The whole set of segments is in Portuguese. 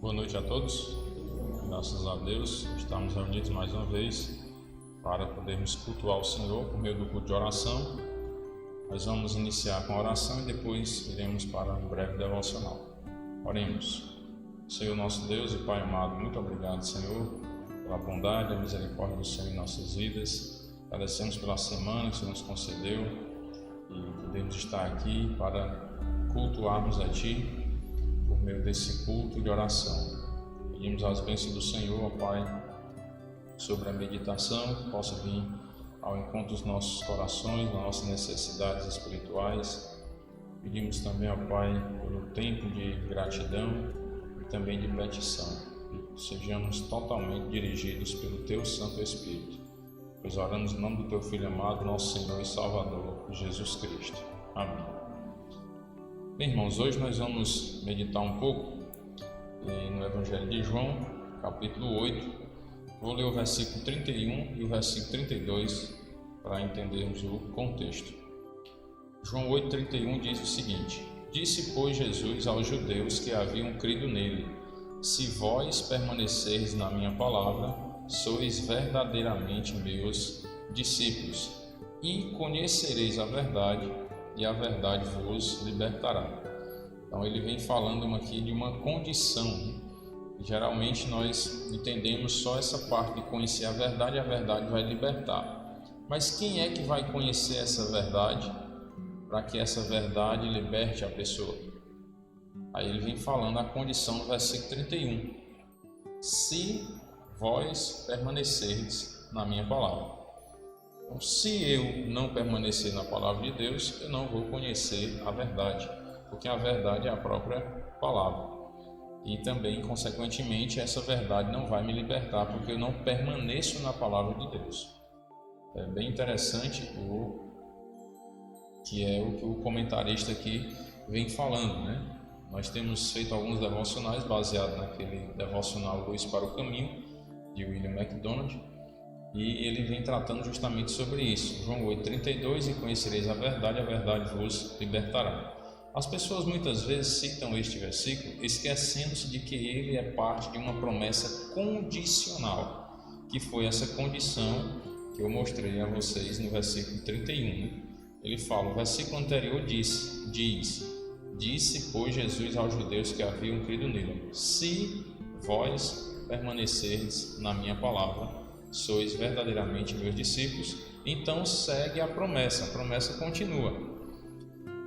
Boa noite a todos. Graças a Deus, estamos reunidos mais uma vez para podermos cultuar o Senhor por meio do culto de oração. Nós vamos iniciar com a oração e depois iremos para um breve devocional. Oremos. Senhor nosso Deus e Pai amado, muito obrigado, Senhor, pela bondade e a misericórdia do Senhor em nossas vidas. Agradecemos pela semana que o Senhor nos concedeu e podemos estar aqui para cultuarmos a Ti por meio desse culto de oração. Pedimos as bênçãos do Senhor, ó Pai, sobre a meditação, que possa vir ao encontro dos nossos corações, das nossas necessidades espirituais. Pedimos também, ó Pai, pelo tempo de gratidão e também de petição, que sejamos totalmente dirigidos pelo Teu Santo Espírito, pois oramos em nome do Teu Filho amado, nosso Senhor e Salvador, Jesus Cristo. Amém. Bem, irmãos, hoje nós vamos meditar um pouco no Evangelho de João, capítulo 8. Vou ler o versículo 31 e o versículo 32 para entendermos o contexto. João 8,31 diz o seguinte: Disse, pois, Jesus aos judeus que haviam crido nele: Se vós permanecerdes na minha palavra, sois verdadeiramente meus discípulos, e conhecereis a verdade, e a verdade vos libertará. Então ele vem falando aqui de uma condição. Geralmente nós entendemos só essa parte de conhecer a verdade vai libertar. Mas quem é que vai conhecer essa verdade para que essa verdade liberte a pessoa? Aí ele vem falando a condição no versículo 31. Se vós permanecerdes na minha palavra. Então, se eu não permanecer na palavra de Deus, eu não vou conhecer a verdade, porque a verdade é a própria palavra. E também, consequentemente, essa verdade não vai me libertar, porque eu não permaneço na palavra de Deus. É bem interessante que é o que o comentarista aqui vem falando, né? Nós temos feito alguns devocionais baseados naquele devocional Luz para o Caminho, de William MacDonald, e ele vem tratando justamente sobre isso. João 8,32: E conhecereis a verdade vos libertará. As pessoas muitas vezes citam este versículo esquecendo-se de que ele é parte de uma promessa condicional, que foi essa condição que eu mostrei a vocês no versículo 31. Ele fala, o versículo anterior diz: Disse, pois, Jesus aos judeus que haviam crido nele: Se vós permanecerdes na minha palavra, sois verdadeiramente meus discípulos. Então segue a promessa continua: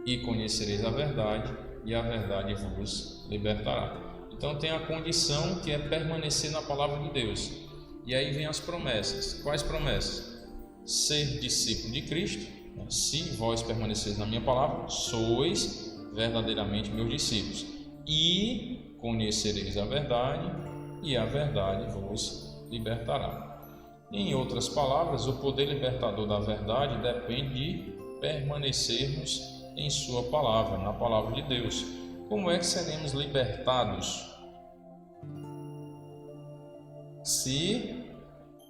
E conhecereis a verdade, e a verdade vos libertará. Então tem a condição que é permanecer na palavra de Deus. E aí vem as promessas. Quais promessas? Ser discípulo de Cristo. Se vós permaneceis na minha palavra, sois verdadeiramente meus discípulos. E conhecereis a verdade, e a verdade vos libertará. Em outras palavras, o poder libertador da verdade depende de permanecermos em sua palavra, na palavra de Deus. Como é que seremos libertados? Se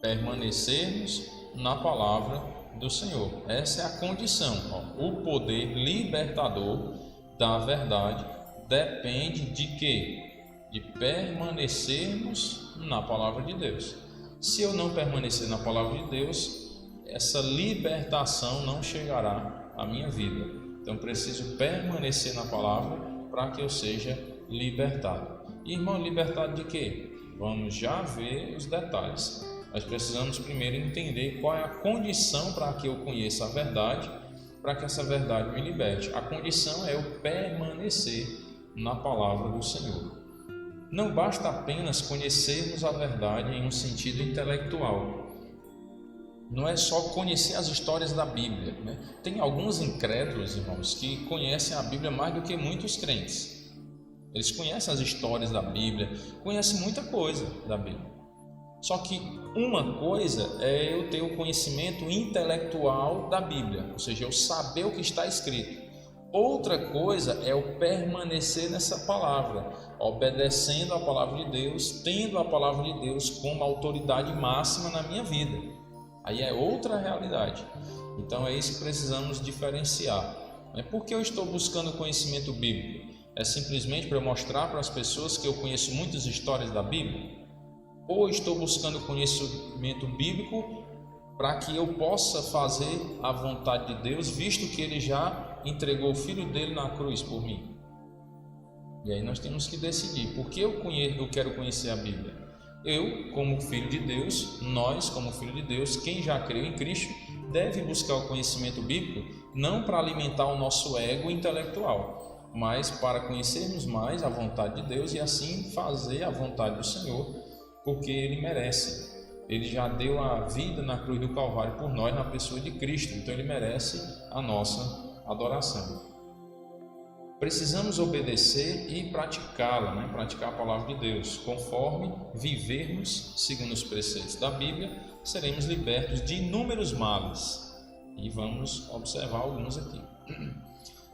permanecermos na palavra do Senhor. Essa é a condição. O poder libertador da verdade depende de quê? De permanecermos na palavra de Deus. Se eu não permanecer na palavra de Deus, essa libertação não chegará à minha vida. Então preciso permanecer na palavra para que eu seja libertado. Irmão, libertado de quê? Vamos já ver os detalhes. Nós precisamos primeiro entender qual é a condição para que eu conheça a verdade, para que essa verdade me liberte. A condição é eu permanecer na palavra do Senhor. Não basta apenas conhecermos a verdade em um sentido intelectual. Não é só conhecer as histórias da Bíblia, né? Tem alguns incrédulos, irmãos, que conhecem a Bíblia mais do que muitos crentes. Eles conhecem as histórias da Bíblia, conhecem muita coisa da Bíblia. Só que uma coisa é eu ter o conhecimento intelectual da Bíblia, ou seja, eu saber o que está escrito. Outra coisa é eu permanecer nessa palavra, obedecendo a palavra de Deus, tendo a palavra de Deus como autoridade máxima na minha vida. Aí é outra realidade. Então é isso que precisamos diferenciar. Por que eu estou buscando conhecimento bíblico? É simplesmente para eu mostrar para as pessoas que eu conheço muitas histórias da Bíblia? Ou estou buscando conhecimento bíblico para que eu possa fazer a vontade de Deus, visto que Ele já entregou o Filho dele na cruz por mim? E aí nós temos que decidir, por que eu quero conhecer a Bíblia? Eu, como filho de Deus, nós, como filho de Deus, quem já creu em Cristo, deve buscar o conhecimento bíblico, não para alimentar o nosso ego intelectual, mas para conhecermos mais a vontade de Deus e assim fazer a vontade do Senhor, porque Ele merece. Ele já deu a vida na cruz do Calvário por nós, na pessoa de Cristo, então Ele merece a nossa adoração. Precisamos obedecer e praticá-la, praticar a palavra de Deus. Conforme vivermos segundo os preceitos da Bíblia, seremos libertos de inúmeros males. E vamos observar alguns aqui.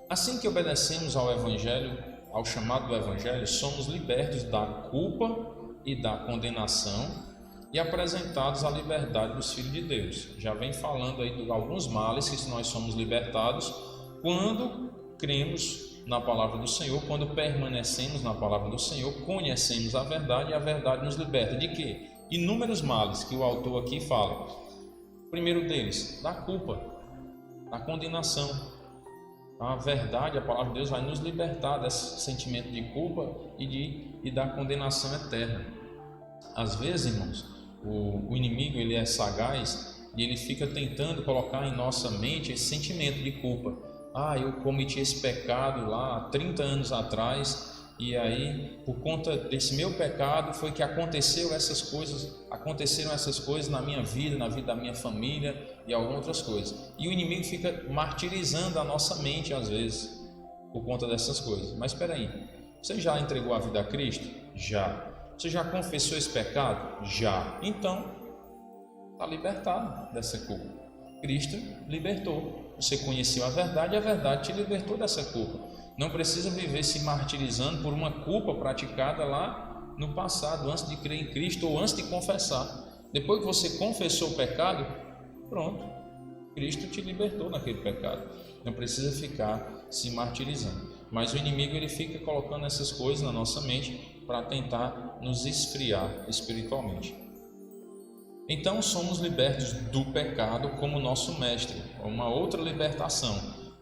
Assim que obedecemos ao Evangelho, ao chamado do Evangelho, somos libertos da culpa e da condenação e apresentados à liberdade dos filhos de Deus. Já vem falando aí de alguns males que nós somos libertados quando cremos na palavra do Senhor, quando permanecemos na palavra do Senhor, conhecemos a verdade e a verdade nos liberta de quê? Inúmeros males que o autor aqui fala. O primeiro deles, da culpa, da condenação. A verdade, a palavra de Deus vai nos libertar desse sentimento de culpa e da condenação eterna. Às vezes, irmãos, o inimigo ele é sagaz e ele fica tentando colocar em nossa mente esse sentimento de culpa. Eu cometi esse pecado lá há 30 anos atrás e aí por conta desse meu pecado foi que aconteceram essas coisas na minha vida, na vida da minha família e algumas outras coisas. E o inimigo fica martirizando a nossa mente às vezes por conta dessas coisas. Mas espera aí, você já entregou a vida a Cristo? Já. Você já confessou esse pecado? Já. Então, está libertado dessa culpa. Cristo libertou. Você conheceu a verdade e a verdade te libertou dessa culpa. Não precisa viver se martirizando por uma culpa praticada lá no passado, antes de crer em Cristo ou antes de confessar. Depois que você confessou o pecado, pronto, Cristo te libertou naquele pecado. Não precisa ficar se martirizando. Mas o inimigo ele fica colocando essas coisas na nossa mente para tentar nos esfriar espiritualmente. Então somos libertos do pecado como nosso mestre, uma outra libertação.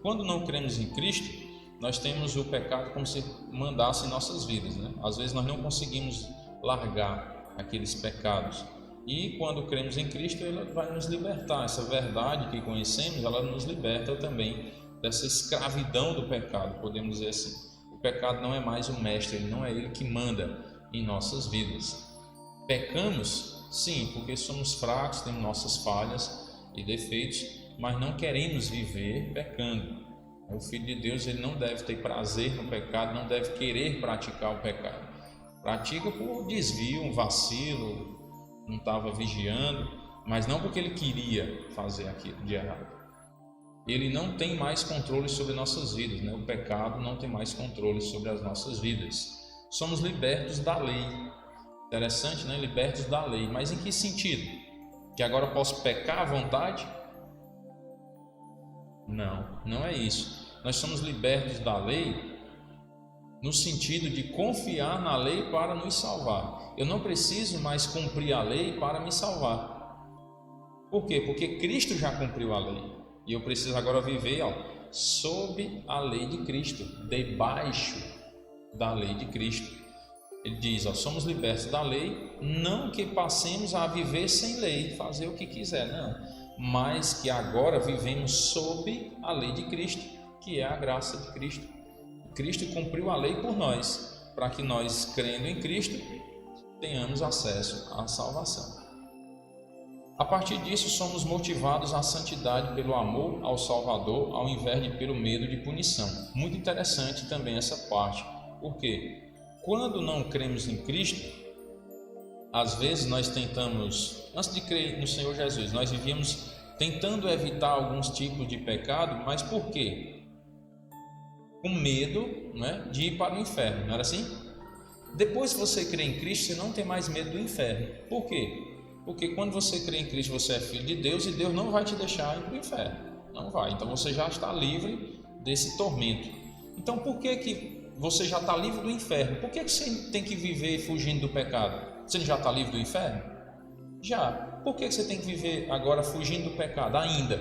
Quando não cremos em Cristo, nós temos o pecado como se mandasse em nossas vidas, Às vezes nós não conseguimos largar aqueles pecados. E quando cremos em Cristo, Ele vai nos libertar. Essa verdade que conhecemos, ela nos liberta também dessa escravidão do pecado, podemos dizer assim. O pecado não é mais o mestre, ele não é ele que manda em nossas vidas. Pecamos? Sim, porque somos fracos, temos nossas falhas e defeitos, mas não queremos viver pecando. O Filho de Deus ele não deve ter prazer no pecado, não deve querer praticar o pecado. Pratica por desvio, um vacilo, não estava vigiando, mas não porque ele queria fazer aquilo de errado. Ele não tem mais controle sobre nossas vidas, O pecado não tem mais controle sobre as nossas vidas. Somos libertos da lei. Interessante, Libertos da lei. Mas em que sentido? Que agora eu posso pecar à vontade? Não, não é isso. Nós somos libertos da lei no sentido de confiar na lei para nos salvar. Eu não preciso mais cumprir a lei para me salvar. Por quê? Porque Cristo já cumpriu a lei. E eu preciso agora viver sob a lei de Cristo, debaixo da lei de Cristo. Ele diz, somos libertos da lei, não que passemos a viver sem lei, fazer o que quiser, não, mas que agora vivemos sob a lei de Cristo, que é a graça de Cristo. Cristo cumpriu a lei por nós, para que nós, crendo em Cristo, tenhamos acesso à salvação. A partir disso, somos motivados à santidade pelo amor ao Salvador, ao invés de pelo medo de punição. Muito interessante também essa parte, porque quando não cremos em Cristo, às vezes nós tentamos, antes de crer no Senhor Jesus, nós vivíamos tentando evitar alguns tipos de pecado, mas por quê? Com medo, de ir para o inferno, não era assim? Depois que você crê em Cristo, você não tem mais medo do inferno. Por quê? Porque quando você crê em Cristo, você é filho de Deus e Deus não vai te deixar ir para o inferno. Não vai. Então você já está livre desse tormento. Então por que você já está livre do inferno. Por que você tem que viver fugindo do pecado? Você já está livre do inferno? Já. Por que você tem que viver agora fugindo do pecado ainda?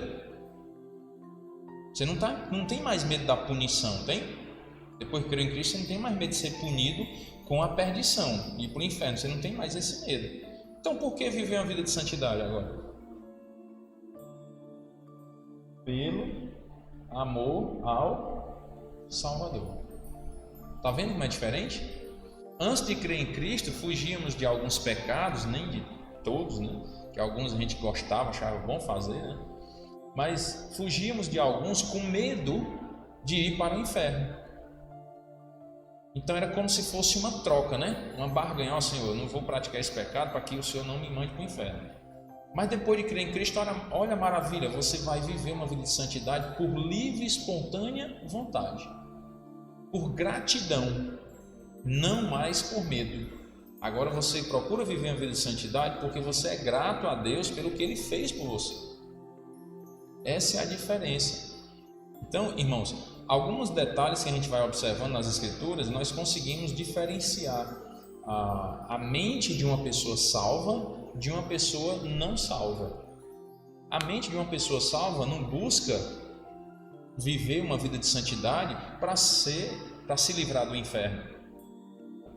Você não tem mais medo da punição, tem? Depois de crer em Cristo, você não tem mais medo de ser punido com a perdição e ir para o inferno. Você não tem mais esse medo. Então por que viver uma vida de santidade agora? Pelo amor ao Salvador. Está vendo como é diferente? Antes de crer em Cristo, fugíamos de alguns pecados, nem de todos, né? Que alguns a gente gostava, achava bom fazer, né? Mas fugíamos de alguns com medo de ir para o inferno. Então era como se fosse uma troca, né? Uma barganha. Ó, Senhor, eu não vou praticar esse pecado para que o Senhor não me mande para o inferno. Mas depois de crer em Cristo, olha a maravilha, você vai viver uma vida de santidade por livre e espontânea vontade, por gratidão, não mais por medo. Agora você procura viver uma vida de santidade porque você é grato a Deus pelo que Ele fez por você. Essa é a diferença. Então, irmãos, alguns detalhes que a gente vai observando nas Escrituras, nós conseguimos diferenciar a mente de uma pessoa salva de uma pessoa não salva. A mente de uma pessoa salva não busca viver uma vida de santidade para se livrar do inferno.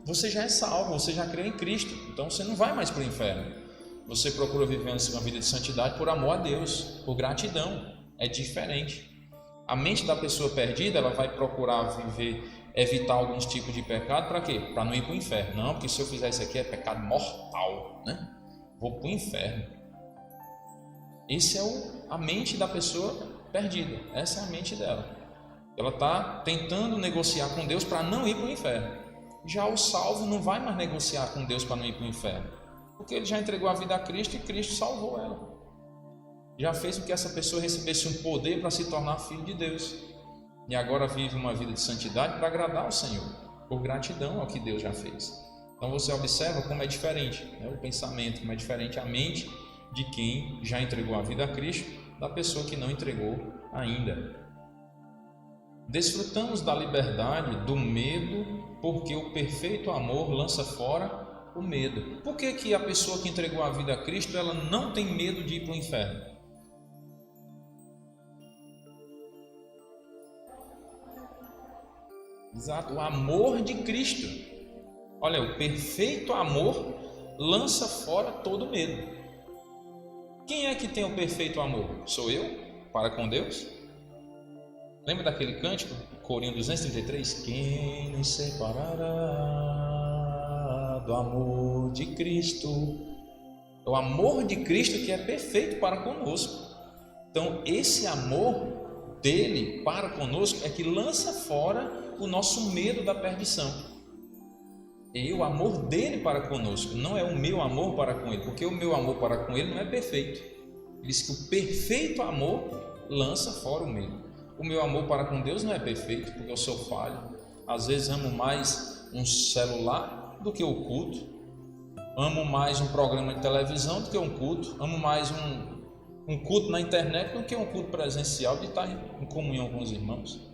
Você já é salvo, você já creu em Cristo, então você não vai mais para o inferno. Você procura viver uma vida de santidade por amor a Deus, por gratidão. É diferente. A mente da pessoa perdida, ela vai procurar evitar alguns tipos de pecado, para quê? Para não ir para o inferno. Não, porque se eu fizer isso aqui é pecado mortal, né? Vou para o inferno. Essa é a mente da pessoa perdida. Essa é a mente dela. Ela está tentando negociar com Deus para não ir para o inferno. Já o salvo não vai mais negociar com Deus para não ir para o inferno, porque ele já entregou a vida a Cristo e Cristo salvou ela. Já fez com que essa pessoa recebesse um poder para se tornar filho de Deus. E agora vive uma vida de santidade para agradar ao Senhor, por gratidão ao que Deus já fez. Então você observa como é diferente, né, o pensamento, como é diferente a mente de quem já entregou a vida a Cristo da pessoa que não entregou ainda. Desfrutamos da liberdade do medo, porque o perfeito amor lança fora o medo. Por que a pessoa que entregou a vida a Cristo, ela não tem medo de ir para o inferno? Exato, o amor de Cristo. Olha, o perfeito amor lança fora todo medo. Quem é que tem o perfeito amor? Sou eu, para com Deus? Lembra daquele cântico, Corinho 233? Quem nos separará do amor de Cristo? É o amor de Cristo que é perfeito para conosco. Então, esse amor dele para conosco é que lança fora o nosso medo da perdição. E o amor dele para conosco, não é o meu amor para com ele, porque o meu amor para com ele não é perfeito. Ele diz que o perfeito amor lança fora o medo. O meu amor para com Deus não é perfeito, porque eu sou falho. Às vezes amo mais um celular do que o culto. Amo mais um programa de televisão do que um culto. Amo mais um culto na internet do que um culto presencial de estar em comunhão com os irmãos.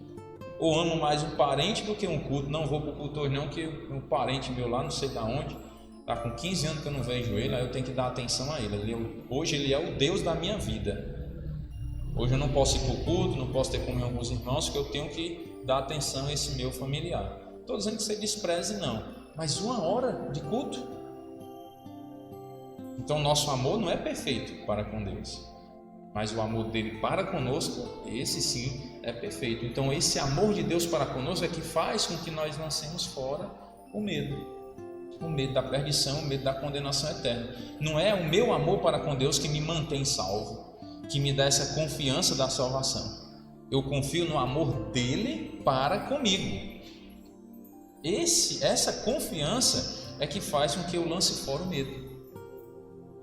Ou amo mais um parente do que um culto. Não vou para o culto hoje não, que um parente meu lá, não sei de onde, está com 15 anos que eu não vejo ele, aí eu tenho que dar atenção a ele. Hoje ele é o Deus da minha vida. Hoje eu não posso ir para o culto, não posso ter comunhão com os irmãos, porque eu tenho que dar atenção a esse meu familiar. Estou dizendo que você despreze, não, mas uma hora de culto. Então nosso amor não é perfeito para com Deus, mas o amor dele para conosco, esse sim é perfeito. Então esse amor de Deus para conosco é que faz com que nós lancemos fora o medo da perdição, o medo da condenação eterna. Não é o meu amor para com Deus que me mantém salvo, que me dá essa confiança da salvação. Eu confio no amor dele para comigo. Essa confiança é que faz com que eu lance fora o medo.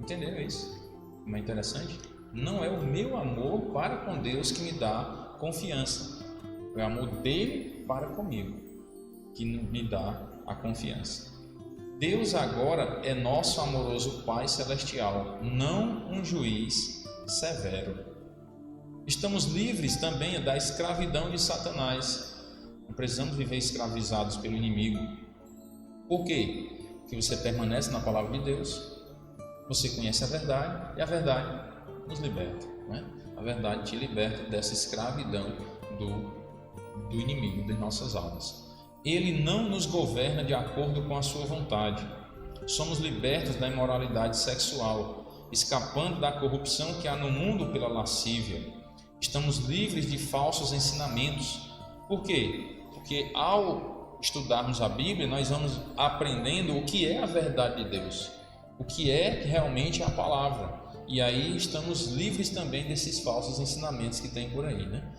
Entendeu isso? Não é interessante? Não é o meu amor para com Deus que me dá confiança. É o amor dele para comigo que me dá a confiança. Deus agora é nosso amoroso Pai Celestial, não um juiz severo. Estamos livres também da escravidão de Satanás. Não precisamos viver escravizados pelo inimigo. Por quê? Porque você permanece na palavra de Deus, você conhece a verdade e a verdade nos liberta, né? A verdade te liberta dessa escravidão do inimigo de nossas almas. Ele não nos governa de acordo com a sua vontade. Somos libertos da imoralidade sexual, escapando da corrupção que há no mundo pela lascívia. Estamos livres de falsos ensinamentos. Por quê? Porque ao estudarmos a Bíblia, nós vamos aprendendo o que é a verdade de Deus, o que é realmente a palavra. E aí estamos livres também desses falsos ensinamentos que tem por aí, né?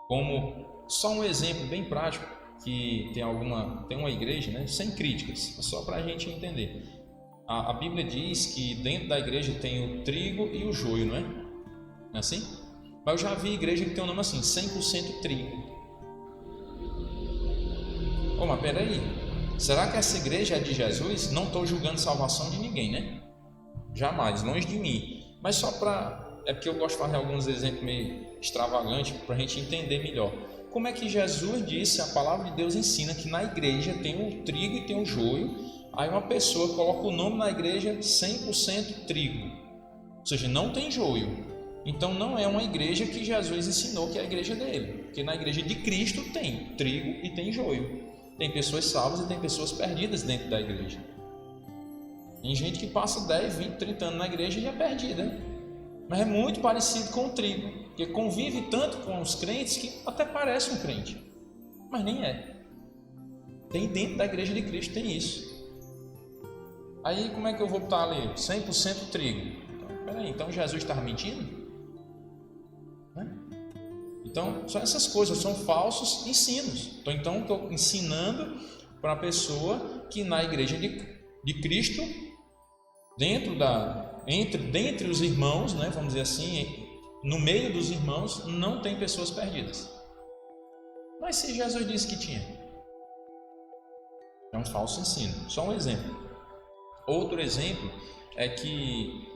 Como só um exemplo bem prático, que tem uma igreja, né, sem críticas, só para a gente entender. A Bíblia diz que dentro da igreja tem o trigo e o joio, não é? Não é assim? Mas eu já vi igreja que tem um nome assim, 100% trigo. Oh, mas peraí, será que essa igreja é de Jesus? Não estou julgando salvação de ninguém, né? Jamais, longe de mim. Mas só para... é porque eu gosto de fazer alguns exemplos meio extravagantes para a gente entender melhor. Como é que Jesus disse, a palavra de Deus ensina que na igreja tem o trigo e tem o joio, aí uma pessoa coloca o nome na igreja 100% trigo, ou seja, não tem joio. Então não é uma igreja que Jesus ensinou que é a igreja dele, porque na igreja de Cristo tem trigo e tem joio. Tem pessoas salvas e tem pessoas perdidas dentro da igreja. Tem gente que passa 10, 20, 30 anos na igreja e é perdida, mas é muito parecido com o trigo, porque convive tanto com os crentes que até parece um crente, mas nem é. Tem dentro da igreja de Cristo, tem isso. Aí como é que eu vou botar ali 100% trigo? Então Jesus estava mentindo? Né? Então são essas coisas, são falsos ensinos. Então estou ensinando para a pessoa que na igreja de Cristo, dentre os irmãos, né, vamos dizer assim, no meio dos irmãos não tem pessoas perdidas. Mas se Jesus disse que tinha, é um falso ensino. Só um exemplo. Outro exemplo é que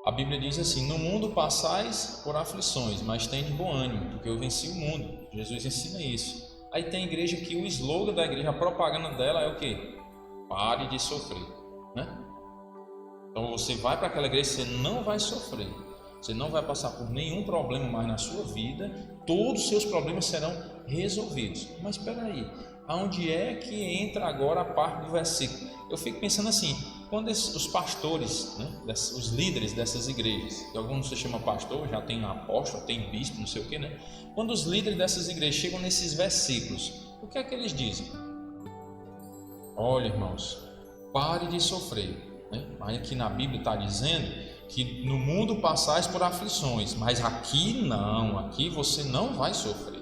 a Bíblia diz assim: no mundo passais por aflições, mas tem de bom ânimo, porque eu venci o mundo. Jesus ensina isso. Aí tem a igreja que o slogan da igreja, a propaganda dela é o quê? Pare de sofrer, né? Então você vai para aquela igreja, você não vai sofrer, você não vai passar por nenhum problema mais na sua vida, todos os seus problemas serão resolvidos. Mas espera aí, aonde é que entra agora a parte do versículo? Eu fico pensando assim, quando os pastores, né, os líderes dessas igrejas, que alguns se chamam pastor, já tem apóstolo, tem bispo, não sei o que, né? Quando os líderes dessas igrejas chegam nesses versículos, o que é que eles dizem? Olha, irmãos, pare de sofrer. Aí aqui na Bíblia está dizendo que no mundo passais por aflições, mas aqui não, aqui você não vai sofrer.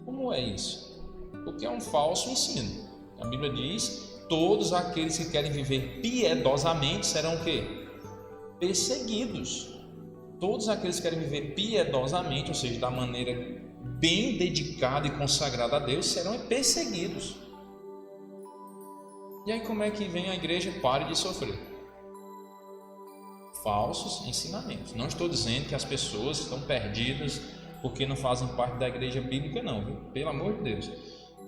Como é isso? Porque é um falso ensino. A Bíblia diz: todos aqueles que querem viver piedosamente serão o quê? Perseguidos. Todos aqueles que querem viver piedosamente, ou seja, da maneira bem dedicada e consagrada a Deus, serão perseguidos. E aí como é que vem a igreja? Pare de sofrer. Falsos ensinamentos. Não estou dizendo que as pessoas estão perdidas porque não fazem parte da igreja bíblica, não, viu? Pelo amor de Deus.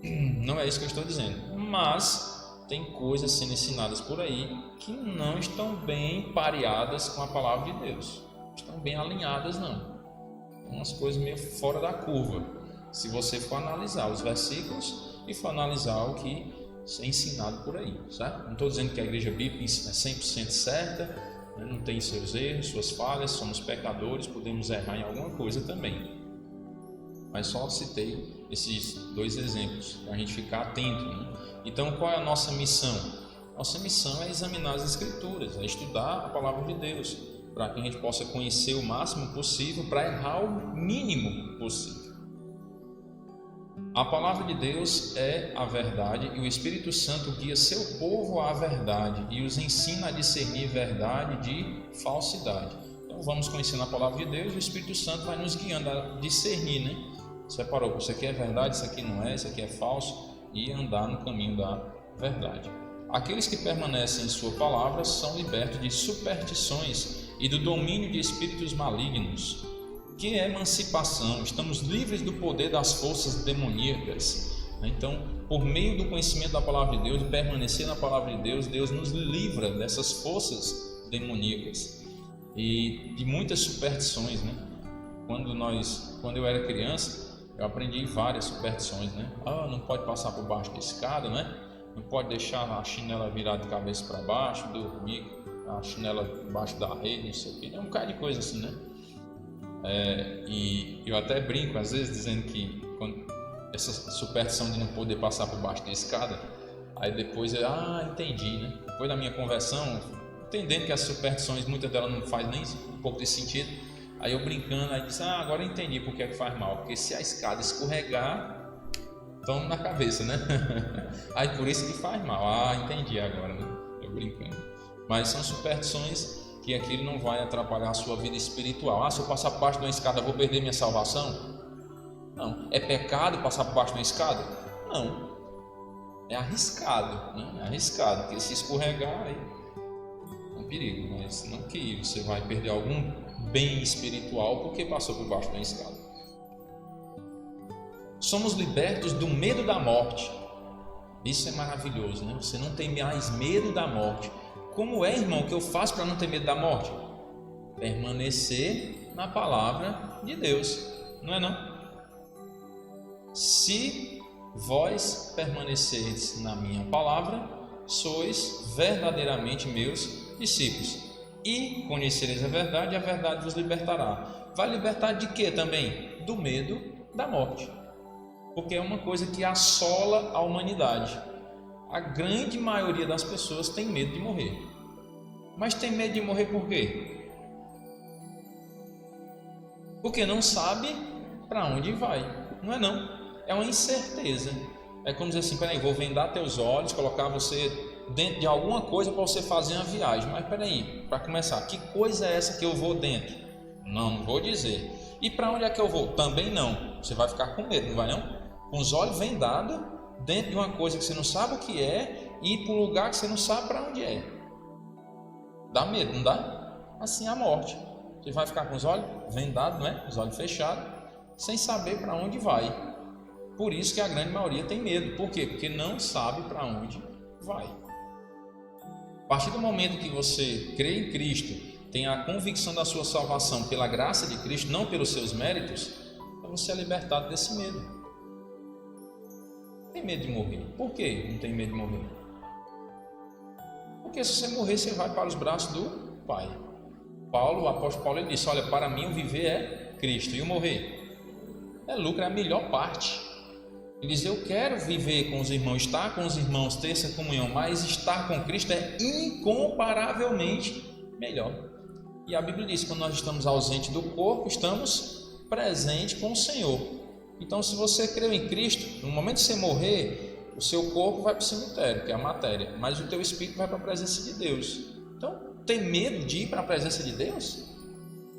Não é isso que eu estou dizendo. Mas tem coisas sendo ensinadas por aí que não estão bem pareadas com a palavra de Deus. Estão bem alinhadas, não. Umas coisas meio fora da curva. Se você for analisar os versículos e for analisar o que é ensinado por aí, certo? Não estou dizendo que a igreja bíblica é 100% certa, né? Não tem seus erros, suas falhas, somos pecadores, podemos errar em alguma coisa também. Mas só citei esses dois exemplos para a gente ficar atento, né? Então, qual é a nossa missão? Nossa missão é examinar as Escrituras, é estudar a palavra de Deus, para que a gente possa conhecer o máximo possível, para errar o mínimo possível. A palavra de Deus é a verdade e o Espírito Santo guia seu povo à verdade e os ensina a discernir verdade de falsidade. Então vamos conhecer a palavra de Deus e o Espírito Santo vai nos guiando a discernir, né? Separou, isso aqui é verdade, isso aqui não é, isso aqui é falso, e andar no caminho da verdade. Aqueles que permanecem em sua palavra são libertos de superstições e do domínio de espíritos malignos. que é emancipação, estamos livres do poder das forças demoníacas. Então, por meio do conhecimento da palavra de Deus, de permanecer na palavra de Deus, Deus nos livra dessas forças demoníacas e de muitas superstições, né? Quando eu era criança, eu aprendi várias superstições, né? Não pode passar por baixo da escada, né? Não pode deixar a chinela virada de cabeça para baixo, dormir a chinela debaixo da rede, não sei o que, é um bocado de coisa assim, né? E eu até brinco às vezes dizendo que essa superstição de não poder passar por baixo da escada, aí depois entendi, né? Depois da minha conversão, entendendo que as superstições, muitas delas não fazem nem um pouco de sentido, aí eu brincando, aí disse, agora eu entendi porque é que faz mal, porque se a escada escorregar, toma na cabeça, né? Aí por isso que faz mal. Entendi agora, né? Eu brincando. Mas são superstições que aquilo não vai atrapalhar a sua vida espiritual. Se eu passar por baixo de uma escada, vou perder minha salvação? Não. É pecado passar por baixo de uma escada? Não. É arriscado, né? É arriscado, porque se escorregar, aí é um perigo. Mas não que você vai perder algum bem espiritual porque passou por baixo de uma escada. Somos libertos do medo da morte. Isso é maravilhoso, né? Você não tem mais medo da morte. Como é, irmão, que eu faço para não ter medo da morte? Permanecer na palavra de Deus, não é não? Se vós permanecerdes na minha palavra, sois verdadeiramente meus discípulos, e conhecereis a verdade vos libertará. Vai libertar de quê também? Do medo da morte. Porque é uma coisa que assola a humanidade. A grande maioria das pessoas tem medo de morrer. Mas tem medo de morrer por quê? Porque não sabe para onde vai. Não é não. É uma incerteza. É como dizer assim, peraí, vou vendar teus olhos, colocar você dentro de alguma coisa para você fazer uma viagem. Mas peraí, para começar, que coisa é essa que eu vou dentro? Não vou dizer. E para onde é que eu vou? Também não. Você vai ficar com medo, não vai não? Com os olhos vendados, dentro de uma coisa que você não sabe o que é, e ir para um lugar que você não sabe para onde é. Dá medo, não dá? Assim é a morte. Você vai ficar com os olhos vendados, não é? Os olhos fechados, sem saber para onde vai. Por isso que a grande maioria tem medo. Por quê? Porque não sabe para onde vai. A partir do momento que você crê em Cristo, tem a convicção da sua salvação pela graça de Cristo, não pelos seus méritos, então você é libertado desse medo. Tem medo de morrer. Por que não tem medo de morrer? Porque se você morrer, você vai para os braços do Pai. O apóstolo Paulo, ele disse, olha, para mim o viver é Cristo, e o morrer é lucro, é a melhor parte. Ele diz, eu quero viver com os irmãos, estar com os irmãos, ter essa comunhão, mas estar com Cristo é incomparavelmente melhor. E a Bíblia diz que quando nós estamos ausentes do corpo, estamos presentes com o Senhor. Então, se você creu em Cristo, no momento de você morrer, o seu corpo vai para o cemitério, que é a matéria, mas o teu espírito vai para a presença de Deus. Então, tem medo de ir para a presença de Deus?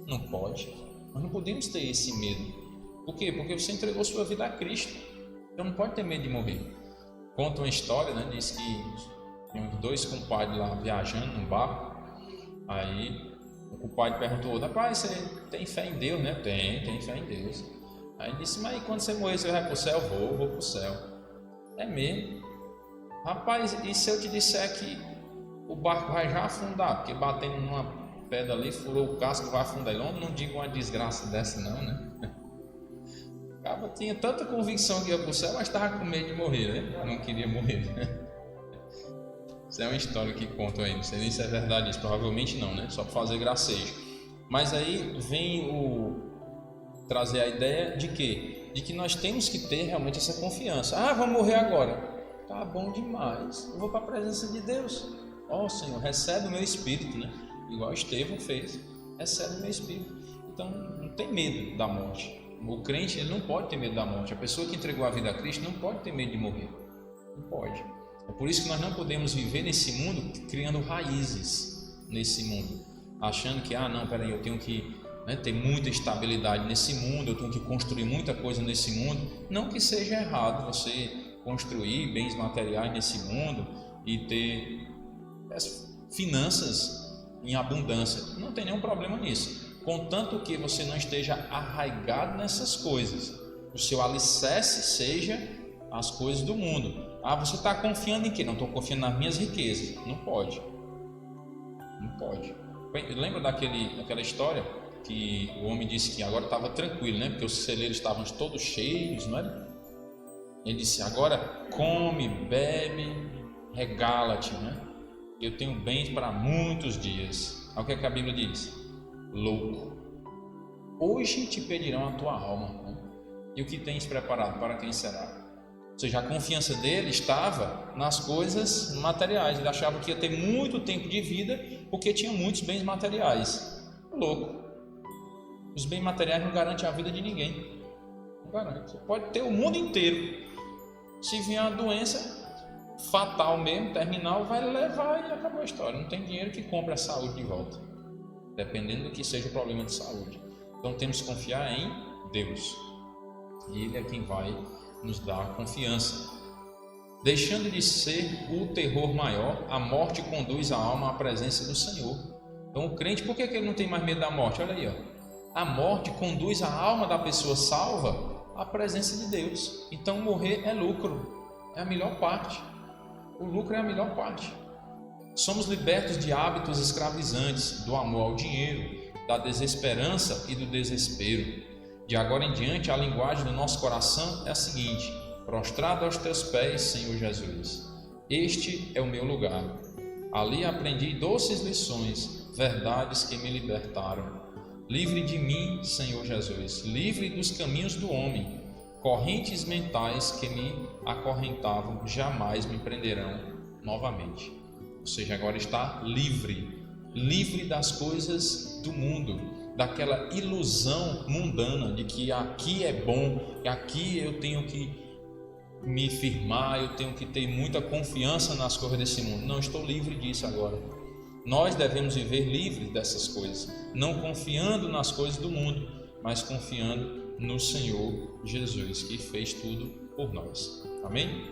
Não pode. Nós não podemos ter esse medo. Por quê? Porque você entregou sua vida a Cristo. Então, não pode ter medo de morrer. Conta uma história, né? Diz que tinha 2 compadres lá viajando num barco. Aí, o compadre perguntou, rapaz, você tem fé em Deus, né? Tem fé em Deus. Aí ele disse, mas quando você morrer, você vai para o céu? Vou para o céu. É mesmo? Rapaz, e se eu te disser que o barco vai já afundar? Porque batendo numa pedra ali, furou o casco, vai afundar. Eu não digo uma desgraça dessa não, né? O cara tinha tanta convicção que ia para o céu, mas estava com medo de morrer, né? Não queria morrer. Isso é uma história que contam aí, não sei nem se é verdade isso, provavelmente não, né? Só para fazer gracejo. Mas aí vem trazer a ideia de quê? De que nós temos que ter realmente essa confiança. Vamos morrer agora. Tá bom demais. Eu vou para a presença de Deus. Senhor, recebe o meu espírito, né? Igual Estevão fez. Recebe o meu espírito. Então, não tem medo da morte. O crente, ele não pode ter medo da morte. A pessoa que entregou a vida a Cristo não pode ter medo de morrer. Não pode. É por isso que nós não podemos viver nesse mundo criando raízes nesse mundo. Achando que, não, peraí, eu tenho que ter muita estabilidade nesse mundo, eu tenho que construir muita coisa nesse mundo. Não que seja errado você construir bens materiais nesse mundo e ter as finanças em abundância, não tem nenhum problema nisso. contanto que você não esteja arraigado nessas coisas. O seu alicerce seja as coisas do mundo. Você está confiando em quê? Não estou confiando nas minhas riquezas. Não pode. Não pode. Lembra daquela história que o homem disse que agora estava tranquilo, né? Porque os celeiros estavam todos cheios, não é? Ele disse: agora come, bebe, regala-te, né? Eu tenho bens para muitos dias. Olha o que é que a Bíblia diz: louco, hoje te pedirão a tua alma, né? E o que tens preparado, para quem será? Ou seja, a confiança dele estava nas coisas materiais. Ele achava que ia ter muito tempo de vida porque tinha muitos bens materiais. Louco. Os bens materiais não garantem a vida de ninguém. Não garante. Você pode ter o mundo inteiro. Se vier uma doença fatal mesmo, terminal, vai levar e acabou a história. Não tem dinheiro que compre a saúde de volta, dependendo do que seja o problema de saúde. Então temos que confiar em Deus. E Ele é quem vai nos dar confiança. Deixando de ser o terror maior, a morte conduz a alma à presença do Senhor. Então o crente, por que ele não tem mais medo da morte? Olha aí, ó. A morte conduz a alma da pessoa salva à presença de Deus. Então morrer é lucro, é a melhor parte. O lucro é a melhor parte. Somos libertos de hábitos escravizantes, do amor ao dinheiro, da desesperança e do desespero. De agora em diante, a linguagem do nosso coração é a seguinte: prostrado aos teus pés, Senhor Jesus. Este é o meu lugar. Ali aprendi doces lições, verdades que me libertaram. Livre de mim, Senhor Jesus, livre dos caminhos do homem. Correntes mentais que me acorrentavam jamais me prenderão novamente. Ou seja, agora está livre, livre das coisas do mundo, daquela ilusão mundana de que aqui é bom, que aqui eu tenho que me firmar, eu tenho que ter muita confiança nas coisas desse mundo. Não, estou livre disso agora. Nós devemos viver livres dessas coisas, não confiando nas coisas do mundo, mas confiando no Senhor Jesus, que fez tudo por nós. Amém?